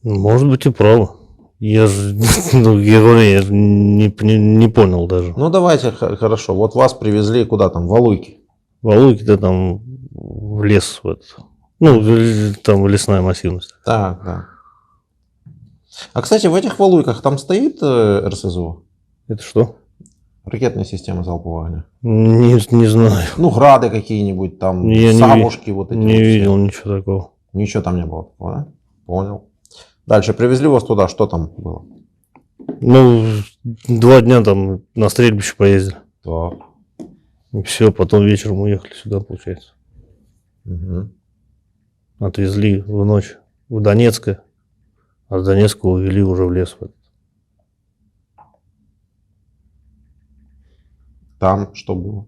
Может быть и право. Я же, ну, я говорю, я же не понял даже. Ну, давайте, хорошо. Вот вас привезли куда там, в Алуйки. Валуйки, да, там в лес, в этот. Ну, там лесная массивность. Так, да. А, кстати, в этих Валуйках там стоит РСЗО? Это что? Ракетные системы залпового огня. Не знаю. Ну, грады какие-нибудь там, Я не савушки вот эти. Не вот все. видел ничего такого. Ничего там не было такого, да? Понял. Дальше привезли вас туда, что там было? Ну, 2 дня там на стрельбище поездили. Так. И все, потом вечером уехали сюда, получается. Угу. Отвезли в ночь в Донецкое, а с Донецка увели уже в лес. Там что было?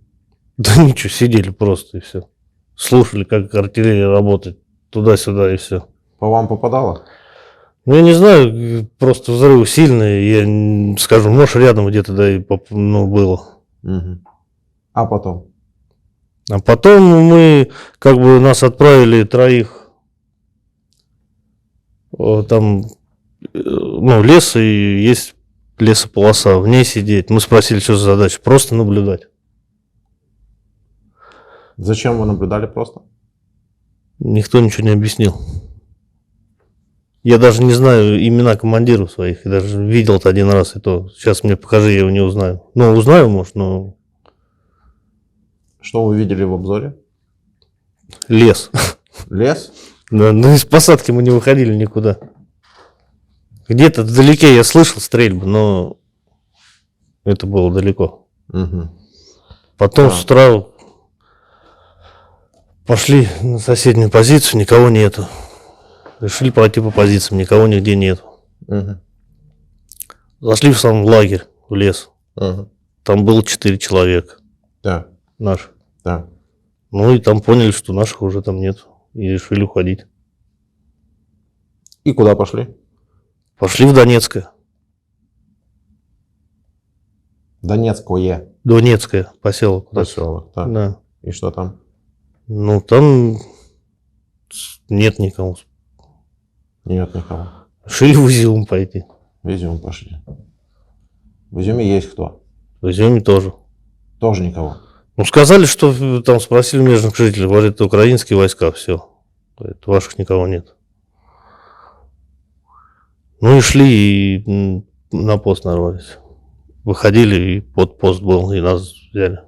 Да ничего, сидели просто и все. Слушали, как артиллерия работает туда-сюда и все. По вам попадало? Ну, я не знаю, просто взрыв сильный, я скажу, может, рядом где-то, да, и было. Угу. А потом? А потом мы, как бы, нас отправили 3, там, ну, лес, и есть лесополоса, в ней сидеть. Мы спросили, что за задача, просто наблюдать. Зачем вы наблюдали просто? Никто ничего не объяснил. Я даже не знаю имена командиров своих, я даже видел-то 1 раз, и то. Сейчас мне покажи, я его не узнаю. Ну, узнаю, может, но... Что вы видели в обзоре? Лес. Лес? Да, ну из посадки мы не выходили никуда. Где-то вдалеке я слышал стрельбы, но это было далеко. Угу. Потом Да. с утра пошли на соседнюю позицию, никого нету. Решили пройти по позициям, никого нигде нет. Угу. Зашли в сам лагерь, в лес. Угу. Там было 4 человека Да, наших. да. Ну и там поняли, что наших уже там нет. И решили уходить. И куда пошли? Пошли в Донецкое. Донецкое Донецкое, поселок. поселок. Так. Да. И что там? Ну там нет никого. Нет никого. Решили в Изюм пойти. В Изюм пошли. В Изюме есть кто? В Изюме тоже. Тоже никого. Ну, сказали, что там спросили местных жителей, говорит, украинские войска, все. Говорит, ваших никого нет. Ну и шли, и на пост нарвались. Выходили, и под пост был, и нас взяли.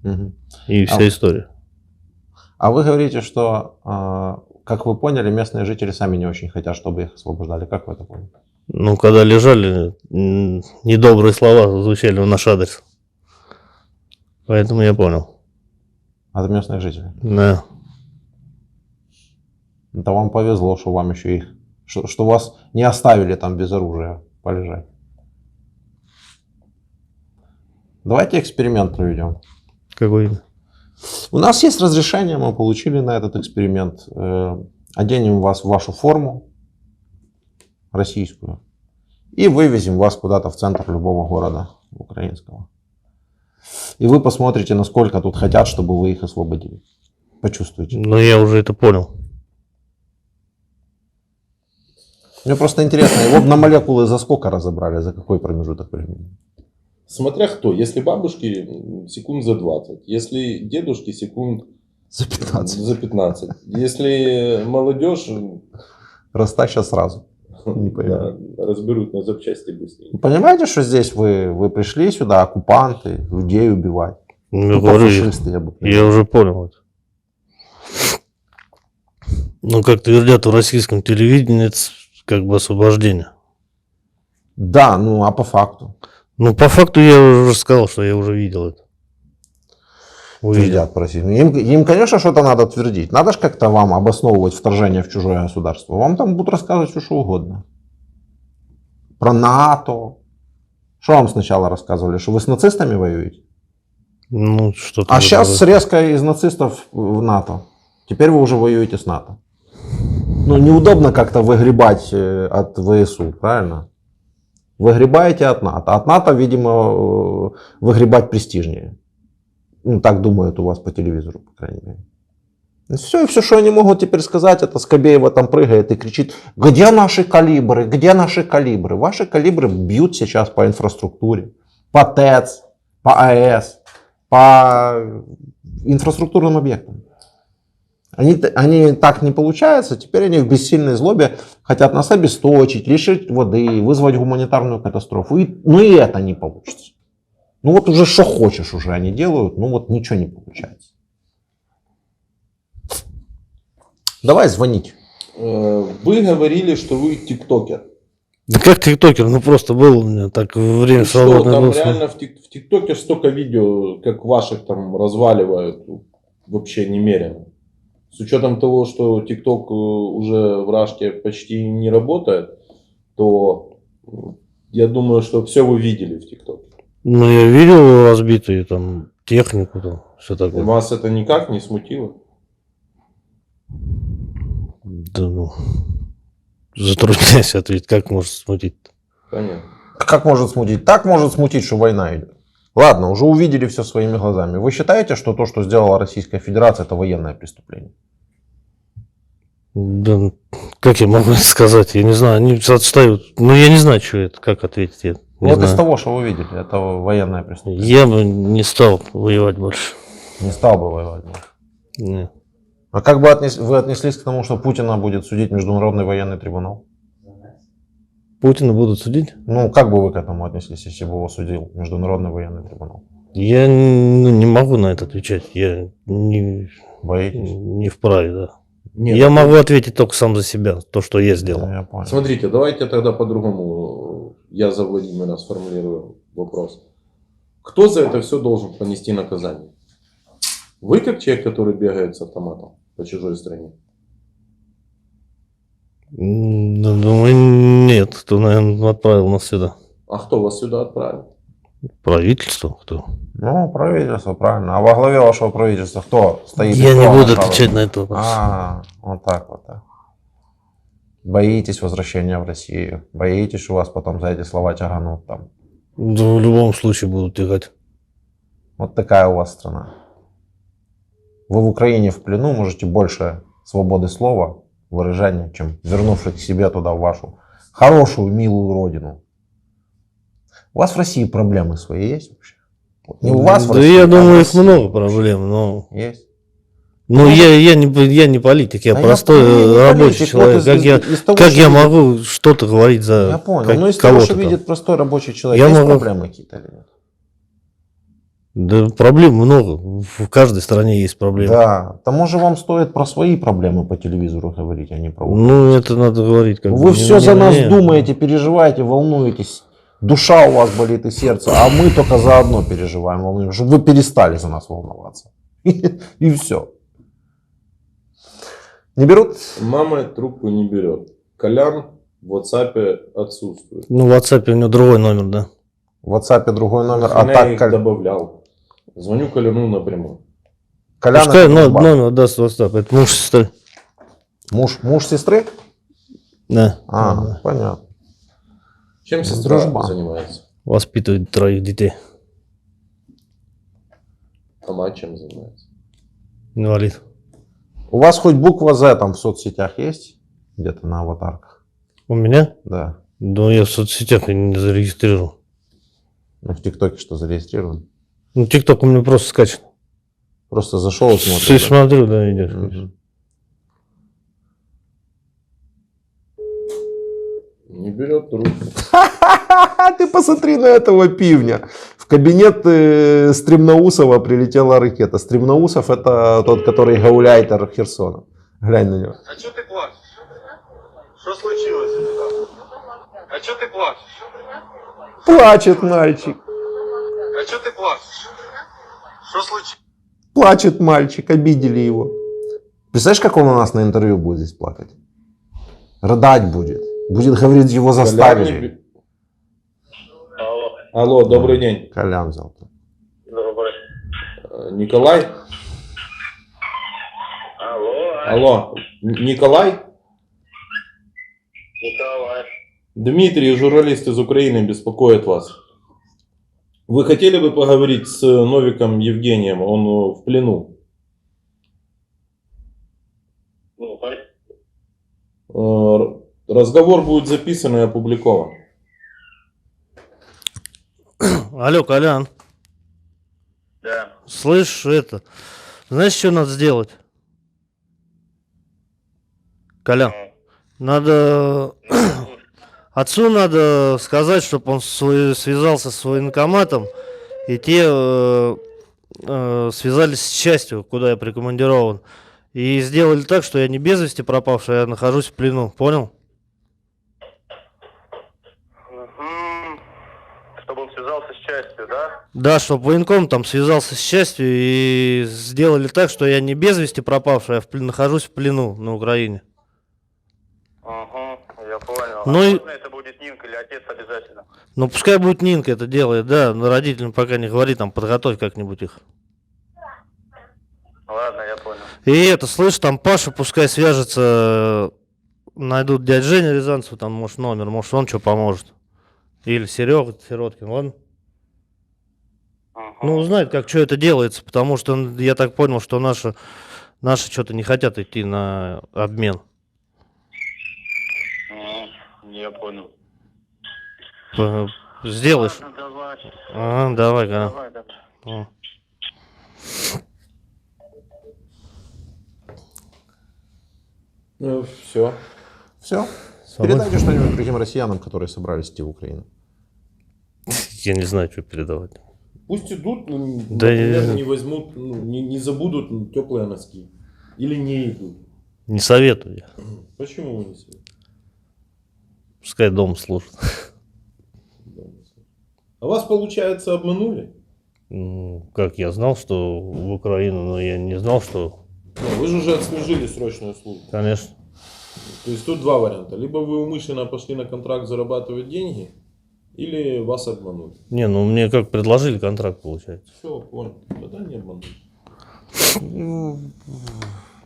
Мгм. И вся история. А вы говорите, что, как вы поняли, местные жители сами не очень хотят, чтобы их освобождали. Как вы это поняли? Ну, когда лежали, недобрые слова звучали в наш адрес. Поэтому я понял. От местных жителей. Да. Это вам повезло, что вам еще их, что вас не оставили там без оружия полежать. Давайте эксперимент проведем. Какой? У нас есть разрешение, мы получили на этот эксперимент. Оденем вас в вашу форму российскую и вывезем вас куда-то в центр любого города украинского. И вы посмотрите, насколько тут хотят, чтобы вы их освободили. Почувствуйте. Ну, я уже это понял. Мне просто интересно, его на молекулы за сколько разобрали, за какой промежуток времени? Смотря кто. Если бабушки, секунд за 20. Если дедушки, секунд За 15. за 15. Если молодежь, Растащат сразу. Не понимаю. да, разберут на запчасти быстрее. Вы понимаете, что здесь вы пришли сюда, оккупанты, людей убивать? Ну, Ну, говорю, фашисты, я бы я понимал. уже понял это. Ну, как твердят в российском телевидении, это как бы освобождение. Да, ну а по факту? Ну, по факту я уже сказал, что я уже видел это. Увидел. Твердят про расизм. Им, конечно, что-то надо твердить. Надо же как-то вам обосновывать вторжение в чужое государство. Вам там будут рассказывать все, что угодно. Про НАТО. Что вам сначала рассказывали? Что вы с нацистами воюете? Ну, что-то. А вот сейчас это. срезка из нацистов в НАТО. Теперь вы уже воюете с НАТО. Ну, неудобно как-то выгребать от ВСУ, правильно? Выгребаете от НАТО. От НАТО, видимо, выгребать престижнее. Ну, так думают у вас по телевизору, по крайней мере. Все, и все, что они могут теперь сказать, это Скобеева там прыгает и кричит: где наши калибры, где наши калибры? Ваши калибры бьют сейчас по инфраструктуре, по ТЭЦ, по АЭС, по инфраструктурным объектам. Они так не получается, теперь они в бессильной злобе хотят нас обесточить, лишить воды, вызвать гуманитарную катастрофу. Ну и это не получится. Ну вот уже что хочешь уже они делают, ну вот ничего не получается. Давай звонить. Вы говорили, что вы тиктокер. Да как тиктокер? Ну, просто был у меня так время И что, свободное там было. реально в ТикТоке столько видео, как ваших там разваливают, вообще немерено. С учетом того, что ТикТок уже в Рашке почти не работает, то я думаю, что все вы видели в ТикТоке. Ну, я видел разбитые там технику, там, все такое. Вас это никак не смутило? Да, ну, затрудняюсь ответить, как может смутить. Понятно. Как может смутить? Так может смутить, что война идет. Ладно, уже увидели все своими глазами. Вы считаете, что то, что сделала Российская Федерация, это военное преступление? Да, как я могу это сказать? Я не знаю, они отстают. Ну, я не знаю, что это, как ответить. Я не Вот знаю. из того, что вы видели, это военное преступление. Я бы не стал воевать больше. Не стал бы воевать. Не. А как бы вы отнеслись к тому, что Путина будет судить Международный военный трибунал? Путина будут судить? Ну, как бы вы к этому отнеслись, если бы его судил Международный военный трибунал? Я не могу на это отвечать. Я Боитесь? не вправе, да. Нет, Я могу ответить только сам за себя, то, что я сделал. Я понял. Смотрите, давайте тогда по-другому. Я за Владимира сформулирую вопрос. Кто за это все должен понести наказание? Вы как человек, который бегает с автоматом по чужой стране? Думаю, нет. Кто, наверное, отправил нас сюда? А кто вас сюда отправил? Правительство? Кто? Ну, правительство, правильно. А во главе вашего правительства кто стоит? Я Кто не вам буду накалывает? отвечать на этот вопрос. Вот так вот. Так. Боитесь возвращения в Россию? Боитесь, что вас потом за эти слова тяганут там? Да, в любом случае будут тягать. Вот такая у вас страна. Вы в Украине в плену можете больше свободы слова, выражения, чем вернувшись к себе туда, в вашу хорошую, милую родину. У вас в России проблемы свои есть вообще? Не у вас в Да России, я а в думаю, их России. много проблем, но... Есть. Ну, я не политик, я Да простой я понял, не рабочий политик. человек. Вот из того, Как что я видит- могу что-то говорить за Я понял. как- Но из того, кого-то что там? видит простой рабочий человек, Я есть могу- проблемы какие-то или нет? Да проблем много. В каждой стране есть проблемы. Да. Тому же вам стоит про свои проблемы по телевизору говорить, а не про Ну, это надо говорить. Как Вы бы, все не за нас мне. думаете, переживаете, волнуетесь. Душа у вас болит и сердце, а мы только за одно переживаем, волнуемся, чтобы вы перестали за нас волноваться. И все. Не берут? Мама трубку не берет. Колян в WhatsApp отсутствует. Ну, в WhatsApp у него другой номер, да. В WhatsApp другой номер, а Я так их добавлял. Звоню Коляну напрямую. Колян Пускай это дружбан. номер даст в WhatsApp. Это муж сестры. Муж сестры? Да. А, Да. понятно. Чем сестра Дружба. занимается? Воспитывает 3 детей. А мать чем занимается? Инвалид. У вас хоть буква Z там в соцсетях есть? Где-то на аватарках? У меня? Да. Да, я в соцсетях не зарегистрирован. Ну, в ТикТоке что зарегистрирован? Ну, ТикТок у меня просто скачан. Просто зашел и Ты смотришь. да? смотрю, да, идешь. Мгм. Не берет трубку. Ты посмотри на этого пивня. В кабинет Стремноусова прилетела ракета. Стремноусов это тот, который гауляйтер Херсона. Глянь на него. А что ты плачешь? Что случилось? А что ты плачешь? Плачет мальчик. А что ты плачешь? Что случилось? Плачет мальчик. Обидели его. Представляешь, как он у нас на интервью будет здесь плакать? Рыдать будет. Будет говорить, его Колян не заставили. бе- Алло, добрый день. Колян взял. Николай? Алло, Алло, Николай? Николай. Дмитрий, журналист из Украины, беспокоит вас. Вы хотели бы поговорить с Новиком Евгением? Он в плену. Ну, хай. Разговор будет записан и опубликован. Алло, Колян. Да. Слышь, это... Знаешь, что надо сделать? Колян, надо... Отцу надо сказать, чтобы он связался с военкоматом, и те связались с частью, куда я прикомандирован. И сделали так, что я не без вести пропавший, а я нахожусь в плену. Понял? Чтобы он связался с частью, да? Да, чтобы военком там связался с частью и сделали так, что я не без вести пропавший, а нахожусь в плену на Украине. Ага, я понял. Ну и- можно это будет Нинка или отец обязательно? Ну, пускай будет Нинка это делает, да, но родителям пока не говори, там, подготовь как-нибудь их. Ладно, я понял. И это, слышь, там Паша пускай свяжется, найдут дядь Женя Рязанцев, там, может, номер, может, он что поможет. Или Серега Сироткин, ладно? Ага. Ну, узнает, как что это делается, потому что я так понял, что наши что-то не хотят идти на обмен. Я понял. Сделаешь? Ладно, давай. Ага, давай, Колян. Давай, давай. О. Ну, все. Все. Свободен? Передайте что-нибудь другим россиянам, которые собрались идти в Украину. Я не знаю, что передавать. Пусть идут, Да например, я- не возьмут, не забудут теплые носки. Или не идут. Не советую я. Почему вы не советуете? Пускай дома служит. А вас, получается, обманули? Ну, как я знал, что в Украину, но я не знал, что, Ну, вы же уже отслужили срочную службу. конечно. То есть тут два варианта. Либо вы умышленно пошли на контракт зарабатывать деньги, или вас обманули. Не, ну мне как предложили контракт, получается. Все, понял. Тогда не обманули.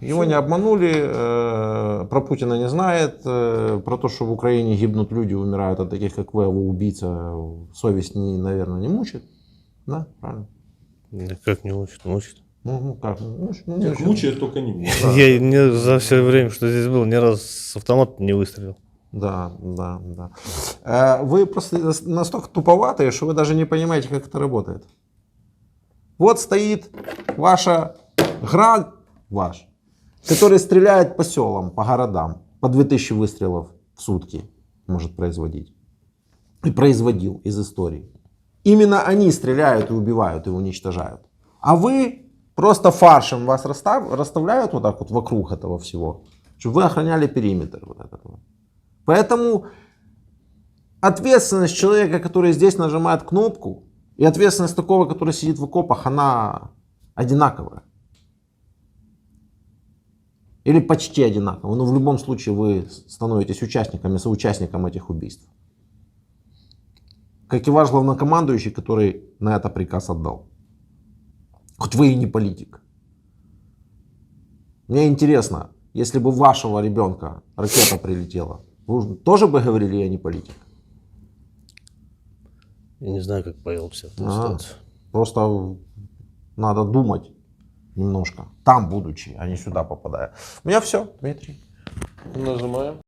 Его не обманули, про Путина не знает, про то, что в Украине гибнут люди, умирают от таких, как вы, его убийца, совесть, наверное, не мучит. Да, правильно? Да как не учат, учат. Ну как, не Нет, мучит. мучает только не меня. Я за все время, что здесь был, ни разу с автомата не выстрелил. Да. Вы просто настолько туповатые, что вы даже не понимаете, как это работает. Вот стоит ваша град ваш, который стреляет по селам, по городам, по 2000 выстрелов в сутки может производить. И производил из истории. Именно они стреляют и убивают, и уничтожают. А вы просто фаршем вас расставляют вот так вот вокруг этого всего, чтобы вы охраняли периметр вот этого. Поэтому ответственность человека, который здесь нажимает кнопку, и ответственность такого, который сидит в окопах, она одинаковая. Или почти одинаковая. Но в любом случае вы становитесь участниками, соучастником этих убийств. Как и ваш главнокомандующий, который на это приказ отдал. Хоть вы и не политик. Мне интересно, если бы у вашего ребенка ракета прилетела, вы тоже бы говорили, я не политик? Я не знаю, как повел бы себя в той ситуации. Просто надо думать немножко, там будучи, а не сюда попадая. У меня все, Дмитрий. Нажимаем.